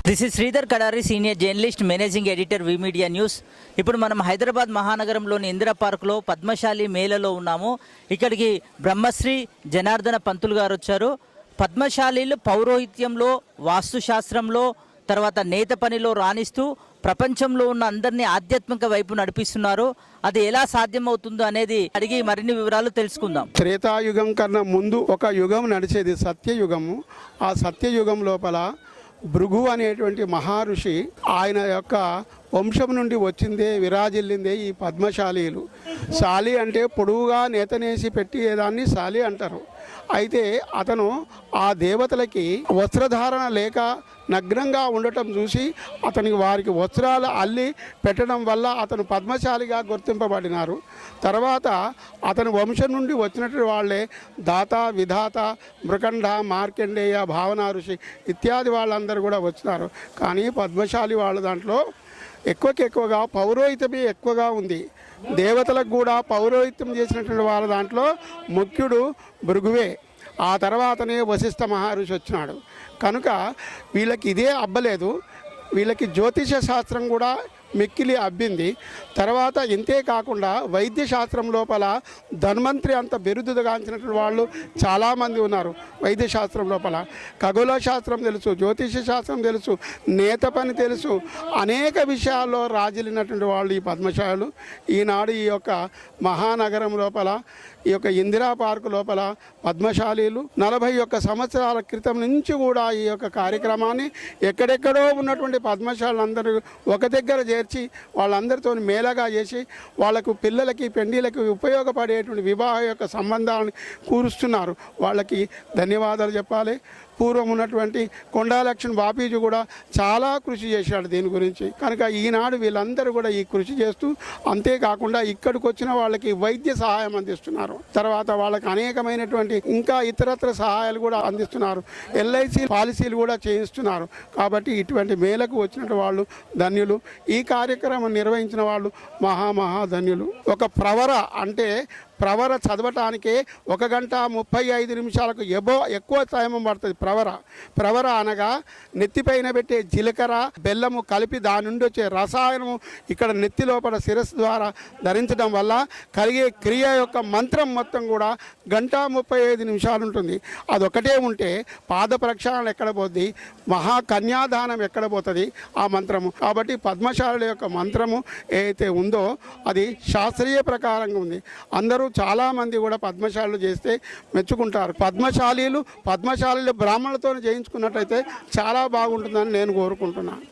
This is Sridhar Kadari, senior journalist, managing editor, we media news. ఇప్పుడు మనం హైదరాబాద్ మహానగరంలోని ఇందిరా పార్కులో పద్మశాలి మేళలో ఉన్నాము. ఇక్కడికి బ్రహ్మశ్రీ జనార్దన పంతులు గారు వచ్చారు. పద్మశాలీలు పౌరోహిత్యంలో, వాస్తుశాస్త్రంలో, తర్వాత నేత పనిలో రాణిస్తూ ప్రపంచంలో ఉన్న అందరినీ ఆధ్యాత్మిక వైపు నడిపిస్తున్నారు. అది ఎలా సాధ్యమవుతుందో అనేది అడిగి మరిన్ని వివరాలు తెలుసుకుందాం. త్రేతాయుగం కన్నా ముందు ఒక యుగం నడిచేది, సత్యయుగము. ఆ సత్యయుగం లోపల భృగు అనేటువంటి మహర్షి, ఆయన యొక్క వంశం నుండి వచ్చిందే, విరాజిల్లిందే ఈ పద్మశాలీలు. శాలి అంటే పొడవుగా నేతనేసి పెట్టేదాన్ని శాలి అంటారు. అయితే అతను ఆ దేవతలకి వస్త్రధారణ లేక నగ్నంగా ఉండటం చూసి అతనికి వారికి వస్త్రాలు అల్లి పెట్టడం వల్ల అతను పద్మశాలిగా గుర్తింపబడినారు. తర్వాత అతని వంశం నుండి వచ్చినటువంటి వాళ్ళే దాత, విధాత, మృకండ, మార్కండేయ, భావన ఋషి ఇత్యాది వాళ్ళందరూ కూడా వచ్చినారు. కానీ పద్మశాలి వాళ్ళ దాంట్లో ఎక్కువగా పౌరోహితమే ఎక్కువగా ఉంది. దేవతలకు కూడా పౌరోహిత్యం చేసినటువంటి వాళ్ళ దాంట్లో ముఖ్యుడు భృగువే. ఆ తర్వాతనే వశిష్ఠ మహర్షి వచ్చినాడు. కనుక వీళ్ళకి ఇదే అబ్బలేదు, వీళ్ళకి జ్యోతిష శాస్త్రం కూడా మిక్కిలి అబ్బింది. తర్వాత ఇంతే కాకుండా వైద్య శాస్త్రం లోపల ధన్వంతరి అంత బిరుదుగాంచినటువంటి వాళ్ళు చాలామంది ఉన్నారు. వైద్య శాస్త్రం లోపల ఖగోళ శాస్త్రం తెలుసు, జ్యోతిష శాస్త్రం తెలుసు, నేత పని తెలుసు, అనేక విషయాల్లో రాజిల్లినటువంటి వాళ్ళు ఈ పద్మశాలులు. ఈనాడు ఈ యొక్క మహానగరం లోపల, ఈ యొక్క ఇందిరా పార్కు లోపల పద్మశాలీలు 41 సంవత్సరాల క్రితం నుంచి కూడా ఈ యొక్క కార్యక్రమాన్ని ఎక్కడెక్కడో ఉన్నటువంటి పద్మశాలందరూ ఒక దగ్గర చేర్చి వాళ్ళందరితో మేళగా చేసి వాళ్ళకు పిల్లలకి, పెండిలకి ఉపయోగపడేటువంటి వివాహ యొక్క సంబంధాలను కూరుస్తున్నారు. వాళ్ళకి ధన్యవాదాలు చెప్పాలి. పూర్వం ఉన్నటువంటి కొండాలక్ష్మణ్ బాపీజీ కూడా చాలా కృషి చేశాడు దీని గురించి. కనుక ఈనాడు వీళ్ళందరూ కూడా ఈ కృషి చేస్తూ, అంతేకాకుండా ఇక్కడికి వచ్చిన వాళ్ళకి వైద్య సహాయం అందిస్తున్నారు. తర్వాత వాళ్ళకి అనేకమైనటువంటి ఇంకా ఇతరత్ర సహాయాలు కూడా అందిస్తున్నారు. LIC పాలసీలు కూడా చేయిస్తున్నారు. కాబట్టి ఇటువంటి మేలకు వచ్చినటువంటి వాళ్ళు ధన్యులు. ఈ కార్యక్రమం నిర్వహించిన వాళ్ళు మహాధన్యులు. ఒక ప్రవర అంటే ప్రవర చదవటానికే 1 గంట 35 నిమిషాలకు ఎక్కువ టైం పడుతుంది. ప్రవర అనగా నెత్తిపైన పెట్టే జీలకర్ర, బెల్లము కలిపి దాని నుండి వచ్చే రసాయనము ఇక్కడ నెత్తి లోపల శిరస్సు ద్వారా ధరించడం వల్ల కలిగే క్రియ యొక్క మంత్రం మొత్తం కూడా 1 గంట 35 నిమిషాలు ఉంటుంది. అదొకటే ఉంటే పాద ప్రక్షాళన ఎక్కడ పోద్ది, మహాకన్యాదానం ఎక్కడ పోతుంది ఆ మంత్రము. కాబట్టి పద్మశాలుల యొక్క మంత్రము ఏదైతే ఉందో అది శాస్త్రీయ ప్రకారంగా ఉంది. అందరూ చాలామంది కూడా పద్మశాలులు చేస్తే మెచ్చుకుంటారు. పద్మశాలీలు బ్రాహ్మణులతో చేయించుకున్నట్టయితే చాలా బాగుంటుందని నేను కోరుకుంటున్నాను.